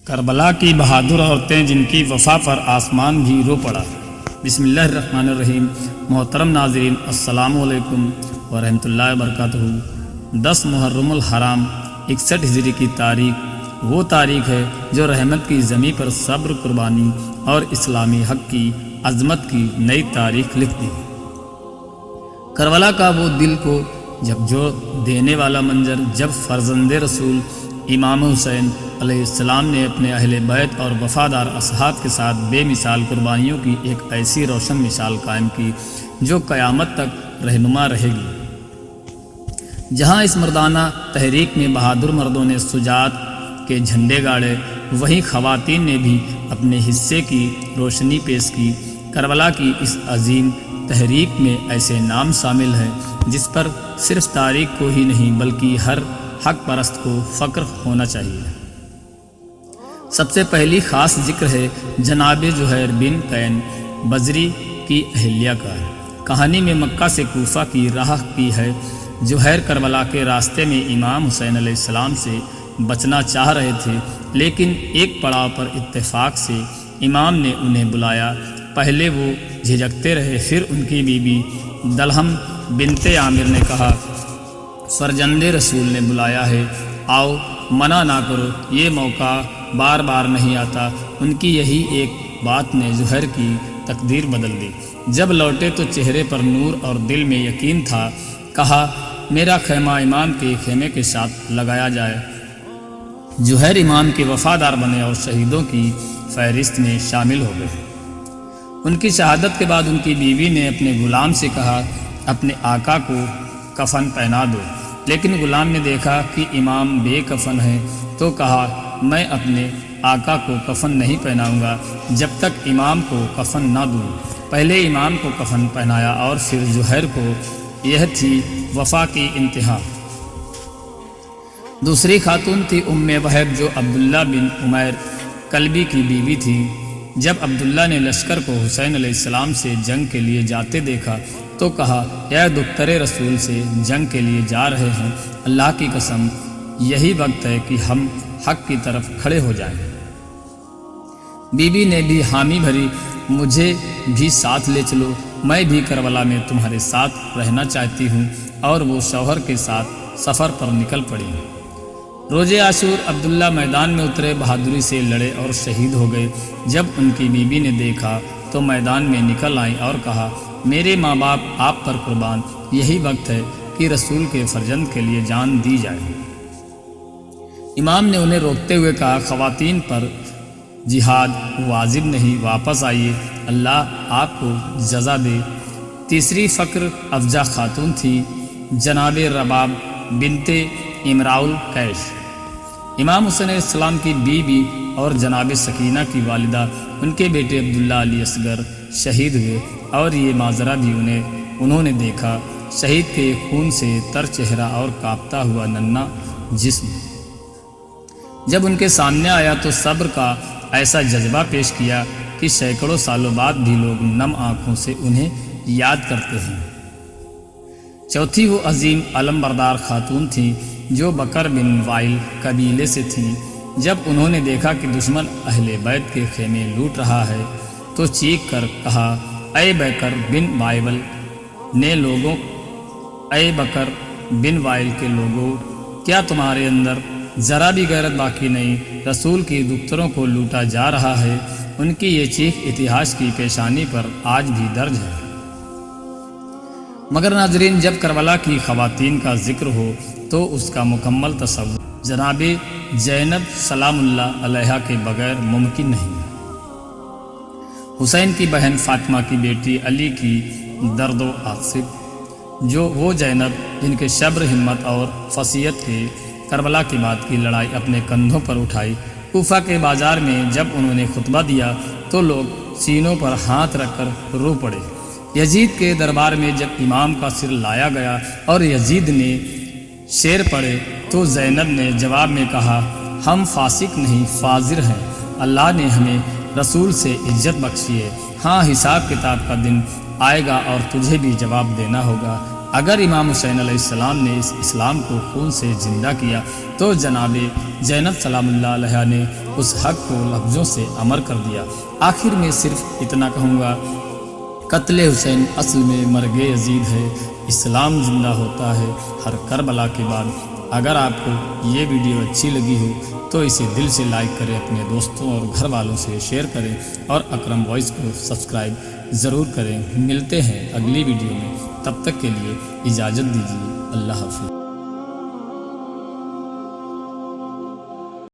کربلا کی بہادر عورتیں جن کی وفا پر آسمان بھی رو پڑا۔ بسم اللہ الرحمن الرحیم۔ محترم ناظرین، السلام علیکم ورحمۃ اللہ وبرکاتہ۔ 10 محرم الحرام 61 ہجری کی تاریخ وہ تاریخ ہے جو رحمت کی زمین پر صبر، قربانی اور اسلامی حق کی عظمت کی نئی تاریخ لکھ دی۔ کربلا کا وہ دل کو جھکجھور دینے والا منظر جب فرزند رسول امام حسین علیہ السلام نے اپنے اہل بیت اور وفادار اصحاب کے ساتھ بے مثال قربانیوں کی ایک ایسی روشن مثال قائم کی جو قیامت تک رہنما رہے گی۔ جہاں اس مردانہ تحریک میں بہادر مردوں نے شجاعت کے جھنڈے گاڑے، وہیں خواتین نے بھی اپنے حصے کی روشنی پیش کی۔ کربلا کی اس عظیم تحریک میں ایسے نام شامل ہیں جس پر صرف تاریخ کو ہی نہیں بلکہ ہر حق پرست کو فخر ہونا چاہیے۔ سب سے پہلی خاص ذکر ہے جناب زہیر بن قین بزری کی اہلیہ کا۔ کہانی میں مکہ سے کوفہ کی راہ کی ہے۔ زہیر کربلا کے راستے میں امام حسین علیہ السلام سے بچنا چاہ رہے تھے، لیکن ایک پڑاؤ پر اتفاق سے امام نے انہیں بلایا۔ پہلے وہ جھجکتے رہے، پھر ان کی بیوی دلہم بنت عامر نے کہا، فرزند رسول نے بلایا ہے، آؤ، منع نہ کرو، یہ موقع بار بار نہیں آتا۔ ان کی یہی ایک بات نے زہیر کی تقدیر بدل دی۔ جب لوٹے تو چہرے پر نور اور دل میں یقین تھا۔ کہا، میرا خیمہ امام کے خیمے کے ساتھ لگایا جائے۔ زہیر امام کے وفادار بنے اور شہیدوں کی فہرست میں شامل ہو گئے۔ ان کی شہادت کے بعد ان کی بیوی نے اپنے غلام سے کہا، اپنے آقا کو کفن پہنا دو، لیکن غلام نے دیکھا کہ امام بے کفن ہیں تو کہا، میں اپنے آقا کو کفن نہیں پہناؤں گا جب تک امام کو کفن نہ دوں۔ پہلے امام کو کفن پہنایا اور پھر زہیر کو۔ یہ تھی وفا کی انتہا۔ دوسری خاتون تھی ام وہب جو عبداللہ بن عمیر کلبی کی بیوی تھی۔ جب عبداللہ نے لشکر کو حسین علیہ السلام سے جنگ کے لیے جاتے دیکھا تو کہا، اے دختر رسول سے جنگ کے لیے جا رہے ہیں، اللہ کی قسم یہی وقت ہے کہ ہم حق کی طرف کھڑے ہو جائیں۔ بیوی نے بھی حامی بھری، مجھے بھی ساتھ لے چلو، میں بھی کربلا میں تمہارے ساتھ رہنا چاہتی ہوں، اور وہ شوہر کے ساتھ سفر پر نکل پڑی۔ روز عاشور عبداللہ میدان میں اترے، بہادری سے لڑے اور شہید ہو گئے۔ جب ان کی بیوی نے دیکھا تو میدان میں نکل آئیں اور کہا، میرے ماں باپ آپ پر قربان، یہی وقت ہے کہ رسول کے فرزند کے لیے جان دی جائے۔ امام نے انہیں روکتے ہوئے کہا، خواتین پر جہاد واجب نہیں، واپس آئیے، اللہ آپ کو جزا دے۔ تیسری فخر افزا خاتون تھی جناب رباب بنت امراؤل کیش، امام حسین علیہ السلام کی بیوی اور جناب سکینہ کی والدہ۔ ان کے بیٹے عبداللہ علی اصغر شہید ہوئے اور یہ ماجرا بھی انہوں نے دیکھا، شہید کے خون سے تر چہرہ اور کانپتا ہوا ننھا جسم۔ جب ان کے سامنے آیا تو صبر کا ایسا جذبہ پیش کیا کہ سینکڑوں سالوں بعد بھی لوگ نم آنکھوں سے انہیں یاد کرتے ہیں۔ چوتھی وہ عظیم علم بردار خاتون تھیں جو بکر بن وائل قبیلے سے تھیں۔ جب انہوں نے دیکھا کہ دشمن اہل بیت کے خیمے لوٹ رہا ہے تو چیخ کر کہا، اے بکر بن وائل کے لوگوں، کیا تمہارے اندر ذرا بھی غیرت باقی نہیں؟ رسول کی دختروں کو لوٹا جا رہا ہے۔ ان کی یہ چیخ اتہاس کی پیشانی پر آج بھی درج ہے۔ مگر ناظرین، جب کربلا کی خواتین کا ذکر ہو تو اس کا مکمل تصور جناب زینب سلام اللہ علیہا کے بغیر ممکن نہیں۔ حسین کی بہن فاطمہ کی بیٹی علی کی درد و عاصف، جو وہ زینب جن کے صبر، ہمت اور فصیحت کے کربلا کے بعد کی لڑائی اپنے کندھوں پر اٹھائی۔ کوفہ کے بازار میں جب انہوں نے خطبہ دیا تو لوگ سینوں پر ہاتھ رکھ کر رو پڑے۔ یزید کے دربار میں جب امام کا سر لایا گیا اور یزید نے شعر پڑھے تو زینب نے جواب میں کہا، ہم فاسق نہیں، فاجر ہیں، اللہ نے ہمیں رسول سے عزت بخشی ہے۔ ہاں، حساب کتاب کا دن آئے گا اور تجھے بھی جواب دینا ہوگا۔ اگر امام حسین علیہ السلام نے اس اسلام کو خون سے زندہ کیا تو جناب زینب سلام اللہ علیہ نے اس حق کو لفظوں سے امر کر دیا۔ آخر میں صرف اتنا کہوں گا، قتل حسین اصل میں مرگ یزید ہے، اسلام زندہ ہوتا ہے ہر کربلا کے بعد۔ اگر آپ کو یہ ویڈیو اچھی لگی ہو تو اسے دل سے لائک کریں، اپنے دوستوں اور گھر والوں سے شیئر کریں اور اکرم وائس کو سبسکرائب ضرور کریں۔ ملتے ہیں اگلی ویڈیو میں، تب تک کے لیے اجازت دیجیے، اللہ حافظ۔